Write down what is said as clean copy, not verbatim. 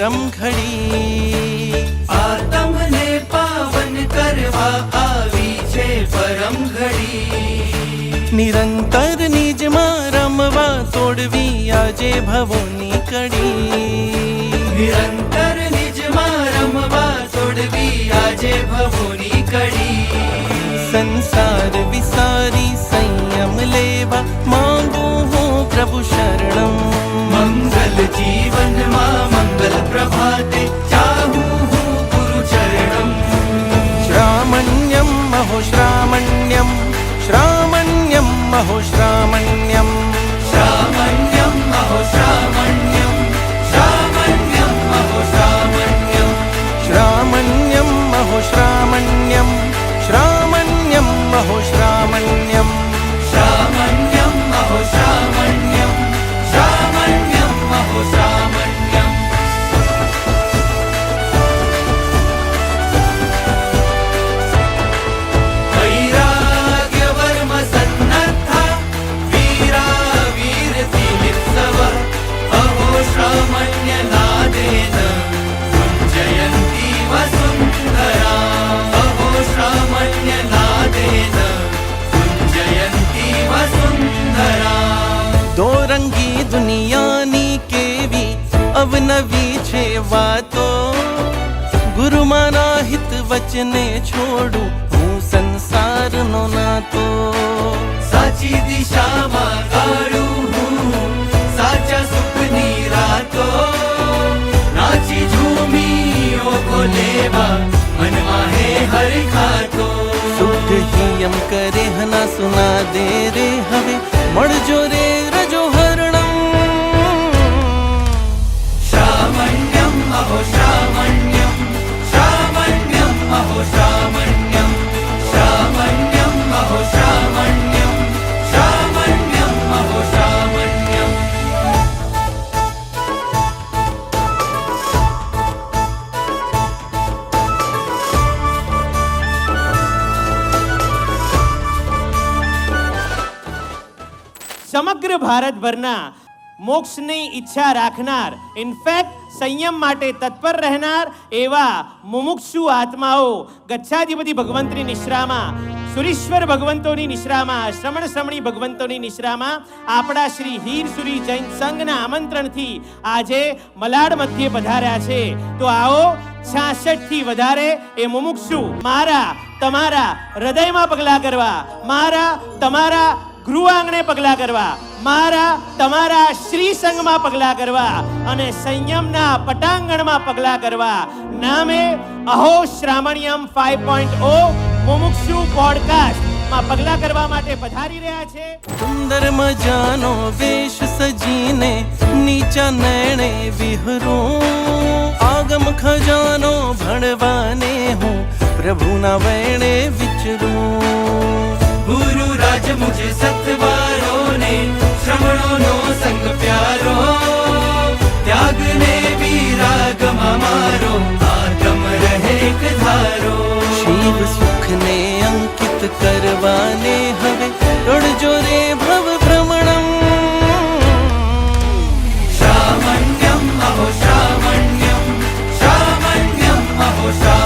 પરમ ઘડી, આતમને પાવન કરવા આવી છે પરમ ઘડી. નિરંતર નિજમાં રમવા તોડવી આજે ભવોની કડી, નિરંતર નિજમાં રમવા તોડવી આજે ભવોની કડી. સંસાર વિસારી સંયમ લેવા માંગુ હું પ્રભુ શરણમ. મંગલ જીવનમાં મંગલ પ્રભાતે ચાહું હું ગુરુ ચરણમ. શ્રામણ્યમ મહો શ્રામણ્યમ, શ્રામણ્યમ મહો શ્રામણ્યમ, શ્રામણ્યમ મહો શ્રામણ્યમ, શ્રામણ્યમ મહો શ્રામણ્યમ, શ્રામણ્યમ મહો શ્રામણ્યમ, શ્રામણ્યમ મહો શ્રામણ્યમ, શ્રામણ્યમ મહો શ્રામણ્યમ, શ્રામણ્યમ મહો શ્રામણ્યમ. વૈરાગ્ય વર્મ સન્નદ્ધા વીરા વીરતિલિત્સવ અહો શ્રામણ્ય નાદેન ગુંજયંતી વસુંધરા. અહો શ્રામણ્ય નાદેન ગુંજયંતી વસુંધરા. દોરંગી દુનિયાની કેવી અવનવી છે વાતો, ગુરુમાના હિત વચને છોડું હું સંસારનો નાતો. સાચી દિશામાં કાઢું હું સાચા સુખની રાતો. નાચી ઝૂમી ઓઘો લેવા મનમાં હે હર ખાતો. શુદ્ધ હિયમ કરે હના સુના દે રે હવે મળજો રે રજો હરણમ. શ્રામણ્યમ અહો શ્રામણ્યમ, શ્રામણ્યમ અહો શ્રામણ્યમ, શ્રામણ્યમ અહો શ્રામણ્યમ, શ્રામણ્યમ અહો શ્રામણ્યમ. સમગ્ર ભારતભરના મોક્ષની ઈચ્છા રાખનાર, ઇનફેક્ટ સંયમ માટે તત્પર રહેનાર એવા મુમુક્ષુ આત્માઓ ગચ્છાધિપતિ ભગવંતની નિશ્રામાં, સુરીશ્વર ભગવંતોની નિશ્રામાં, શ્રમણ શ્રમણી ભગવંતોની નિશ્રામાં આપણા શ્રી હીરસુરી જૈન સંઘના આમંત્રણથી આજે મલાડ મધ્યે પધાર્યા છે. તો આવો 66 થી વધારે એ મુમુક્ષુ મારા તમારા હૃદયમાં પગલાં કરવા, મારા તમારા ગૃહ આંગણે પગલાં કરવા, મારા તમારા શ્રી સંઘમાં પગલાં કરવા અને સંયમના પટાંગણમાં પગલાં કરવા નામે અહો શ્રામણ્યમ 5.0 મુમુક્ષુ પોડકાસ્ટ માં પગલાં કરવા માટે પધારી રહ્યા છે. સુંદર મજાનો વેશ સજીને નીચા નયણે વિહરું, આગમ ખજાનો ભણવાને હું પ્રભુના વૈણે વિચરું. ગુરુ રાજ મુझे સતવારો ને શ્રમણોનો સંગ પ્યારો. ત્યાગ ને વિરાગમાં મારો આત્મ રહે એક ધારો. શિવ સુખને અંકિત કરવાને હવે તોડજો રે ભવ ભ્રમણમ. શ્રામણ્યમ અહો શ્રામણ્યમ, શ્રામણ્યમ અહો શ્રામણ્યમ.